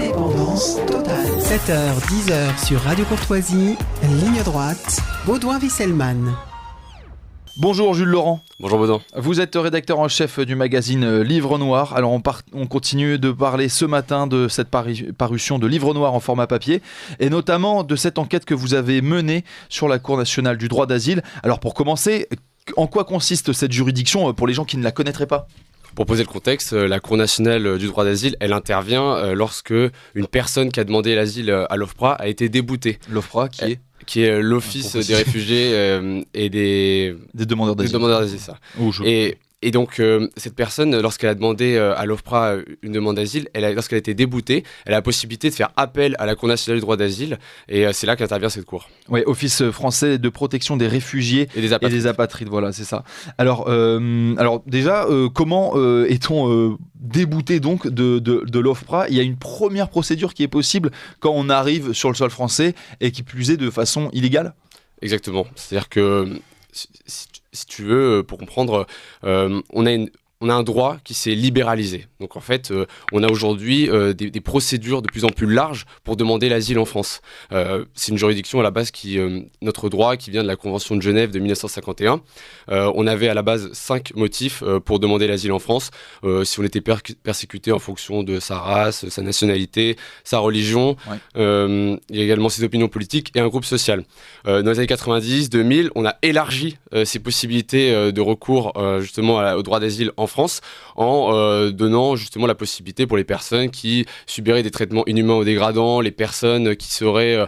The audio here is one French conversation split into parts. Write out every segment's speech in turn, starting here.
Indépendance totale. 7h, 10h sur Radio Courtoisie, ligne droite, Baudouin-Wisselman. Bonjour Jules Laurent. Bonjour Baudouin. Vous êtes rédacteur en chef du magazine Livre Noir. Alors on continue de parler ce matin de cette parution de Livre Noir en format papier et notamment de cette enquête que vous avez menée sur la Cour nationale du droit d'asile. Alors pour commencer, en quoi consiste cette juridiction pour les gens qui ne la connaîtraient pas ? Pour poser le contexte, la Cour nationale du droit d'asile, elle intervient lorsque une personne qui a demandé l'asile à l'OFPRA a été déboutée. L'OFPRA qui est l'Office des réfugiés et des demandeurs d'asile. Des demandeurs d'asile, ça. Et donc, cette personne, lorsqu'elle a demandé à l'OFPRA une demande d'asile, lorsqu'elle a été déboutée, elle a la possibilité de faire appel à la Cour nationale du droit d'asile. Et c'est là qu'intervient cette cour. Oui, Office français de protection des réfugiés et des apatrides. Voilà, c'est ça. Alors déjà, comment est-on débouté donc de l'OFPRA ? Il y a une première procédure qui est possible quand on arrive sur le sol français et qui plus est de façon illégale ? Exactement. C'est-à-dire que si tu veux, pour comprendre, on a un droit qui s'est libéralisé. Donc en fait, on a aujourd'hui des procédures de plus en plus larges pour demander l'asile en France. C'est une juridiction à la base notre droit qui vient de la Convention de Genève de 1951. On avait à la base 5 motifs pour demander l'asile en France. Si on était persécuté en fonction de sa race, sa nationalité, sa religion, il y a également ses opinions politiques et un groupe social. Dans les années 90, 2000, on a élargi ces possibilités de recours justement au droit d'asile en France en donnant justement la possibilité pour les personnes qui subiraient des traitements inhumains ou dégradants, les personnes qui seraient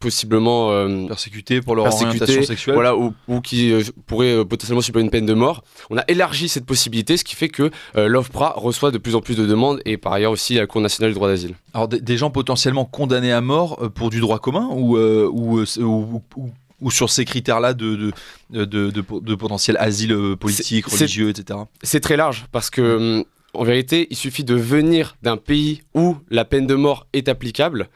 possiblement persécutées pour leur orientation sexuelle, voilà, ou qui pourraient potentiellement subir une peine de mort. On a élargi cette possibilité, ce qui fait que l'OFPRA reçoit de plus en plus de demandes et par ailleurs aussi la Cour nationale du droit d'asile. Alors des gens potentiellement condamnés à mort pour du droit commun ou sur ces critères-là de potentiel asile politique, religieux, etc. C'est très large parce que, en vérité, il suffit de venir d'un pays où la peine de mort est applicable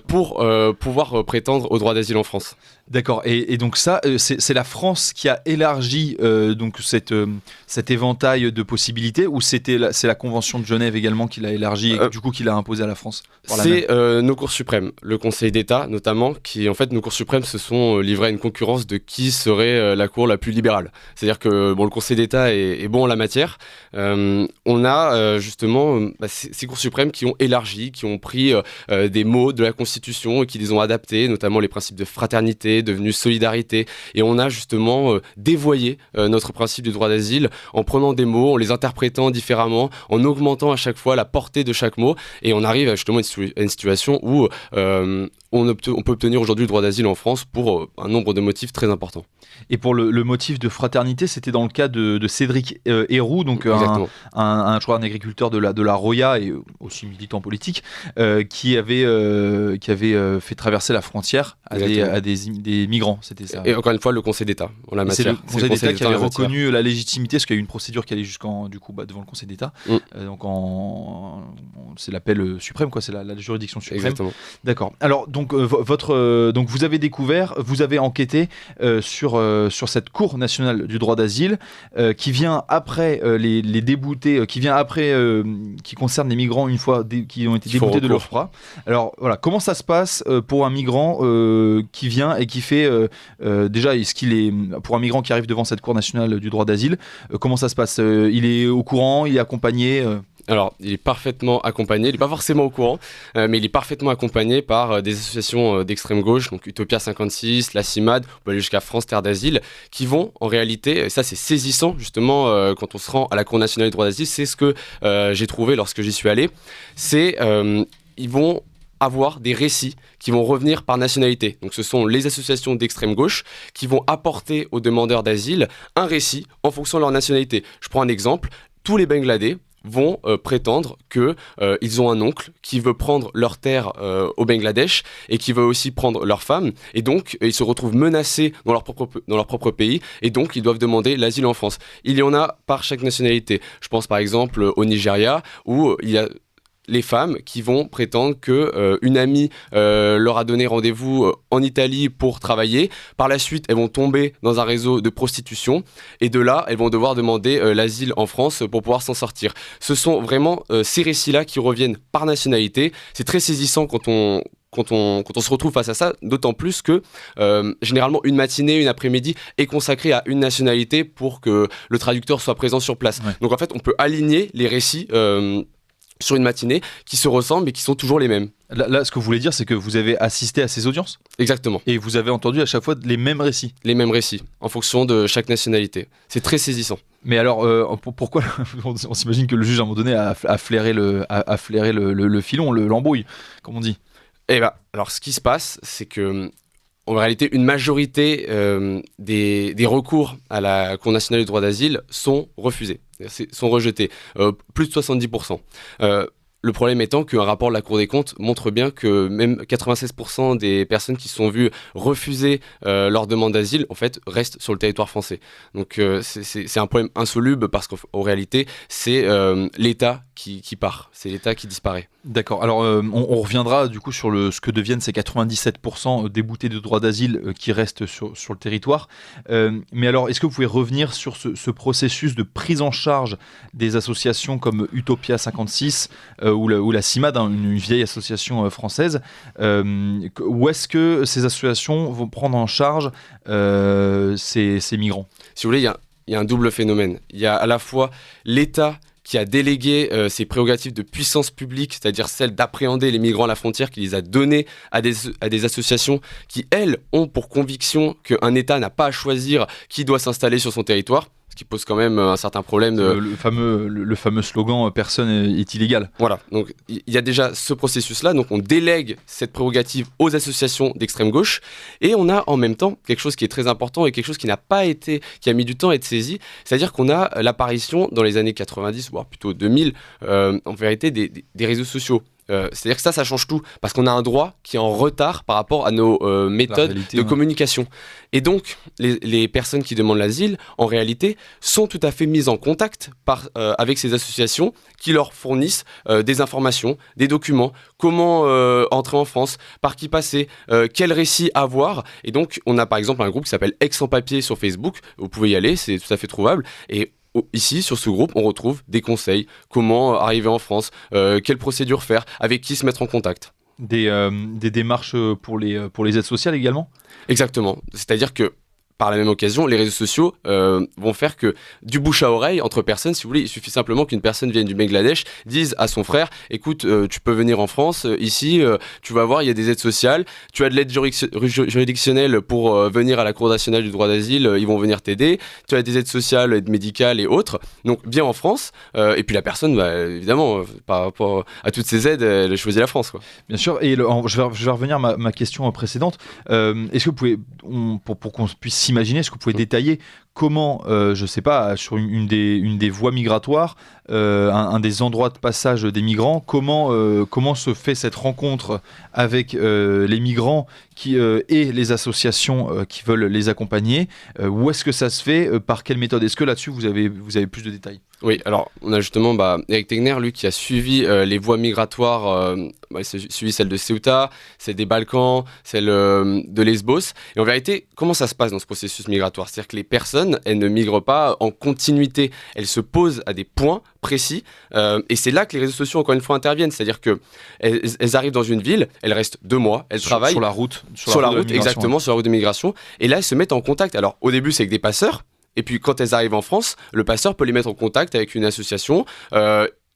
pour pouvoir prétendre au droit d'asile en France. D'accord, et donc ça, c'est la France qui a élargi donc cet éventail de possibilités, ou c'est la Convention de Genève également qui l'a élargi et du coup qui l'a imposé à la France C'est nos cours suprêmes, le Conseil d'État notamment, qui en fait nos cours suprêmes se sont livrés à une concurrence de qui serait la cour la plus libérale. C'est-à-dire que le Conseil d'État est bon en la matière. On a justement ces cours suprêmes qui ont élargi, qui ont pris des mots de la Constitution et qui les ont adaptés, notamment les principes de fraternité, devenu solidarité, et on a justement dévoyé notre principe du droit d'asile en prenant des mots, en les interprétant différemment, en augmentant à chaque fois la portée de chaque mot, et on arrive justement à une situation où on peut obtenir aujourd'hui le droit d'asile en France pour un nombre de motifs très importants. Et pour le motif de fraternité, c'était dans le cas de Cédric Héroux, donc un agriculteur de la Roya et aussi militant politique, qui avait fait traverser la frontière à des migrants, c'était ça. Et encore une fois, le Conseil d'État en la matière. C'est le Conseil d'État qui avait reconnu la légitimité, parce qu'il y a eu une procédure qui allait jusqu'en devant le Conseil d'État. Donc c'est l'appel suprême, quoi, c'est la juridiction suprême. Exactement. D'accord. Alors donc donc vous avez découvert, vous avez enquêté sur cette Cour nationale du droit d'asile qui vient après les déboutés, qui concerne les migrants une fois qui ont été déboutés de l'OFPRA. Alors voilà, comment ça se passe pour un migrant qui vient et qui fait déjà, est-ce qu'il est pour un migrant qui arrive devant cette Cour nationale du droit d'asile, comment ça se passe, il est au courant, il est accompagné Alors, il est parfaitement accompagné, il n'est pas forcément au courant, mais il est parfaitement accompagné par des associations d'extrême gauche, donc Utopia 56, la CIMAD, on va aller jusqu'à France Terre d'Asile, qui vont en réalité, et ça c'est saisissant justement quand on se rend à la Cour nationale du droit d'asile, c'est ce que j'ai trouvé lorsque j'y suis allé, c'est ils vont avoir des récits qui vont revenir par nationalité. Donc ce sont les associations d'extrême gauche qui vont apporter aux demandeurs d'asile un récit en fonction de leur nationalité. Je prends un exemple, tous les Bangladais vont prétendre qu'ils ont un oncle qui veut prendre leur terre au Bangladesh et qui veut aussi prendre leur femme, et donc ils se retrouvent menacés dans leur propre pays, et donc ils doivent demander l'asile en France. Il y en a par chaque nationalité. Je pense par exemple au Nigeria, où il y a les femmes qui vont prétendre que une amie leur a donné rendez-vous en Italie pour travailler. Par la suite, elles vont tomber dans un réseau de prostitution et de là, elles vont devoir demander l'asile en France pour pouvoir s'en sortir. Ce sont vraiment ces récits-là qui reviennent par nationalité. C'est très saisissant quand on se retrouve face à ça, d'autant plus que généralement une matinée, une après-midi est consacrée à une nationalité pour que le traducteur soit présent sur place. Ouais. Donc en fait, on peut aligner les récits sur une matinée qui se ressemblent et qui sont toujours les mêmes. Là, ce que vous voulez dire, c'est que vous avez assisté à ces audiences Exactement. et vous avez entendu à chaque fois les mêmes récits. Les mêmes récits, en fonction de chaque nationalité. C'est très saisissant. Mais alors, pourquoi on s'imagine que le juge, à un moment donné, a flairé le filon, l'embrouille, comme on dit. Et alors ce qui se passe, c'est que en réalité, une majorité des recours à la Cour nationale du droit d'asile sont refusés, sont rejetés, plus de 70%. Le problème étant qu'un rapport de la Cour des comptes montre bien que même 96% des personnes qui se sont vues refuser leur demande d'asile, en fait, restent sur le territoire français. Donc c'est un problème insoluble parce qu'en réalité, c'est l'État qui part, c'est l'État qui disparaît. D'accord. Alors, on reviendra du coup sur ce que deviennent ces 97% déboutés de droit d'asile qui restent sur le territoire. Mais alors, est-ce que vous pouvez revenir sur ce processus de prise en charge des associations comme Utopia 56 ou la CIMAD, une vieille association française, où est-ce que ces associations vont prendre en charge ces migrants ? Si vous voulez, il y a un double phénomène. Il y a à la fois l'État qui a délégué ses prérogatives de puissance publique, c'est-à-dire celle d'appréhender les migrants à la frontière, qui les a données à des associations qui, elles, ont pour conviction qu'un État n'a pas à choisir qui doit s'installer sur son territoire, ce qui pose quand même un certain problème. Le fameux slogan « Personne est illégal ». Voilà, donc il y a déjà ce processus-là, donc on délègue cette prérogative aux associations d'extrême gauche, et on a en même temps quelque chose qui est très important et quelque chose qui a mis du temps à être saisi, c'est-à-dire qu'on a l'apparition dans les années 90, voire plutôt 2000, en vérité des réseaux sociaux. C'est-à-dire que ça change tout, parce qu'on a un droit qui est en retard par rapport à nos méthodes de communication. Et donc, les personnes qui demandent l'asile, en réalité, sont tout à fait mises en contact avec ces associations qui leur fournissent des informations, des documents, comment entrer en France, par qui passer, quel récit avoir. Et donc, on a par exemple un groupe qui s'appelle Aix-en-Papier sur Facebook, vous pouvez y aller, c'est tout à fait trouvable. Et ici, sur ce groupe, on retrouve des conseils, comment arriver en France, quelle procédure faire, avec qui se mettre en contact. Des démarches pour les aides sociales également ? Exactement, c'est-à-dire que par la même occasion, les réseaux sociaux vont faire que du bouche à oreille entre personnes, si vous voulez, il suffit simplement qu'une personne vienne du Bangladesh, dise à son frère, écoute, tu peux venir en France, ici, tu vas voir, il y a des aides sociales, tu as de l'aide juridictionnelle pour venir à la Cour nationale du droit d'asile, ils vont venir t'aider, tu as des aides sociales, aides médicales et autres, donc viens en France, et puis la personne, évidemment, par rapport à toutes ces aides, elle choisit la France, quoi. Bien sûr, et je vais revenir à ma question précédente. Est-ce que vous pouvez, pour qu'on puisse s'imaginer, est-ce que vous pouvez détailler comment, je ne sais pas, sur une des voies migratoires, un des endroits de passage des migrants, comment se fait cette rencontre avec les migrants et les associations qui veulent les accompagner, où est-ce que ça se fait, par quelle méthode ? Est-ce que là-dessus vous avez plus de détails ? Oui, alors on a justement Eric Tegner, lui, qui a suivi les voies migratoires, il a suivi celle de Ceuta, celle des Balkans, celle de Lesbos. Et en vérité, comment ça se passe dans ce processus migratoire ? C'est-à-dire que les personnes, elles ne migrent pas en continuité, elles se posent à des points précis, et c'est là que les réseaux sociaux, encore une fois, interviennent. C'est-à-dire qu'elles arrivent dans une ville, elles restent 2 mois, elles travaillent sur la route, exactement, sur la route de migration, et là elles se mettent en contact. Alors au début c'est avec des passeurs, et puis quand elles arrivent en France, le passeur peut les mettre en contact avec une association.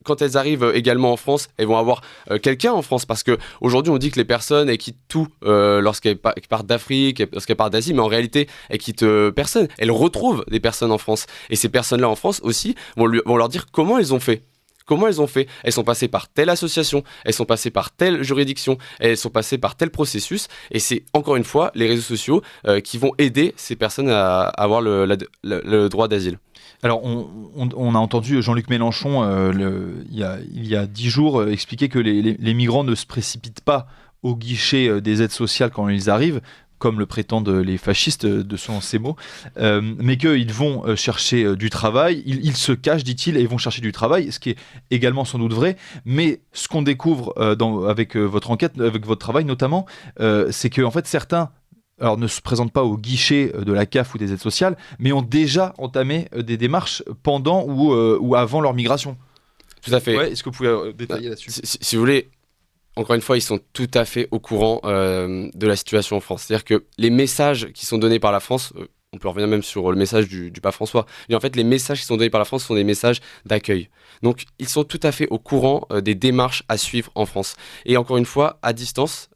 Quand elles arrivent également en France, elles vont avoir quelqu'un en France, parce qu'aujourd'hui on dit que les personnes elles quittent tout lorsqu'elles partent d'Afrique, lorsqu'elles partent d'Asie, mais en réalité elles quittent personne. Elles retrouvent des personnes en France, et ces personnes-là en France aussi vont leur dire comment elles ont fait. Comment elles ont fait ? Elles sont passées par telle association, elles sont passées par telle juridiction, elles sont passées par tel processus, et c'est encore une fois les réseaux sociaux qui vont aider ces personnes à avoir le droit d'asile. Alors, on a entendu Jean-Luc Mélenchon, il y a 10 jours, expliquer que les migrants ne se précipitent pas au guichet des aides sociales quand ils arrivent, comme le prétendent les fascistes, de ces mots, mais qu'ils vont chercher du travail, ils se cachent, dit-il, et ils vont chercher du travail, ce qui est également sans doute vrai, mais ce qu'on découvre avec votre enquête, avec votre travail notamment, c'est que en fait certains ne se présentent pas au guichet de la CAF ou des aides sociales, mais ont déjà entamé des démarches pendant ou avant leur migration. Tout à fait. Ouais, est-ce que vous pouvez détailler là-dessus ? Si vous voulez, encore une fois, ils sont tout à fait au courant de la situation en France. C'est-à-dire que les messages qui sont donnés par la France, on peut revenir même sur le message du pape François, mais en fait, les messages qui sont donnés par la France sont des messages d'accueil. Donc, ils sont tout à fait au courant des démarches à suivre en France. Et encore une fois, à distance,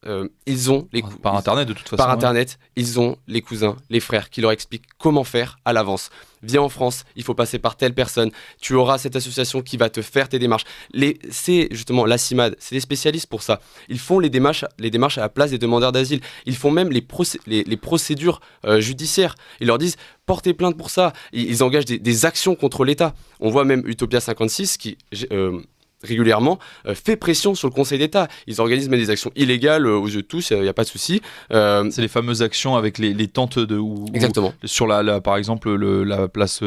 ils ont par Internet de toute façon. Par Internet, ils ont les cousins, les frères qui leur expliquent comment faire à l'avance. Viens en France, il faut passer par telle personne, tu auras cette association qui va te faire tes démarches. C'est justement la CIMAD, c'est des spécialistes pour ça. Ils font les démarches à la place des demandeurs d'asile. Ils font même les procédures judiciaires. Ils leur disent portez plainte pour ça. Ils engagent des actions contre l'État. On voit même Utopia 56 qui régulièrement fait pression sur le Conseil d'État. Ils organisent même des actions illégales aux yeux de tous, il n'y a pas de souci. C'est les fameuses actions avec les tentes exactement. Sur par exemple la place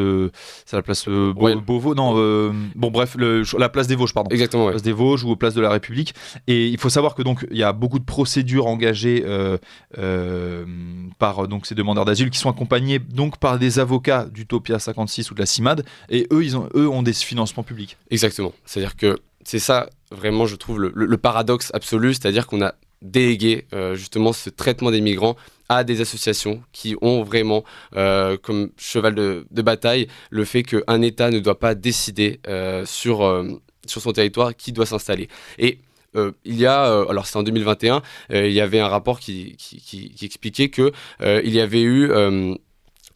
c'est la place Beauvau, bon bref la place des Vosges, pardon. Exactement, ouais. Place des Vosges ou place de la République. Et il faut savoir que donc il y a beaucoup de procédures engagées par donc ces demandeurs d'asile qui sont accompagnés donc par des avocats d'Utopia 56 ou de la CIMAD, et eux ont des financements publics. Exactement. C'est-à-dire que c'est ça, vraiment, je trouve, le paradoxe absolu, c'est-à-dire qu'on a délégué justement ce traitement des migrants à des associations qui ont vraiment comme cheval de bataille le fait qu'un État ne doit pas décider sur son territoire qui doit s'installer. Et il y a, alors c'est en 2021, il y avait un rapport qui expliquait qu'il y avait eu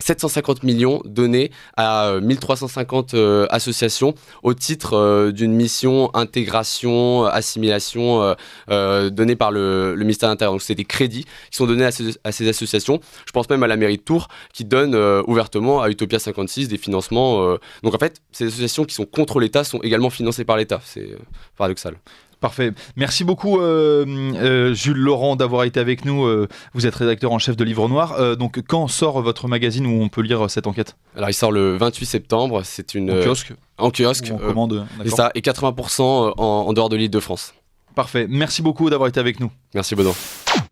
750 millions donnés à 1350 associations au titre d'une mission intégration, assimilation donnée par le ministère de l'Intérieur. Donc c'est des crédits qui sont donnés à ces associations. Je pense même à la mairie de Tours qui donne ouvertement à Utopia 56 des financements. Donc en fait, ces associations qui sont contre l'État sont également financées par l'État. C'est paradoxal. Parfait. Merci beaucoup Jules Laurent d'avoir été avec nous. Vous êtes rédacteur en chef de Livre Noir. Donc quand sort votre magazine où on peut lire cette enquête ? Alors il sort le 28 septembre. C'est une en kiosque. En commande. Et ça, et 80% en dehors de l'Île-de-France. Parfait. Merci beaucoup d'avoir été avec nous. Merci Baudouin.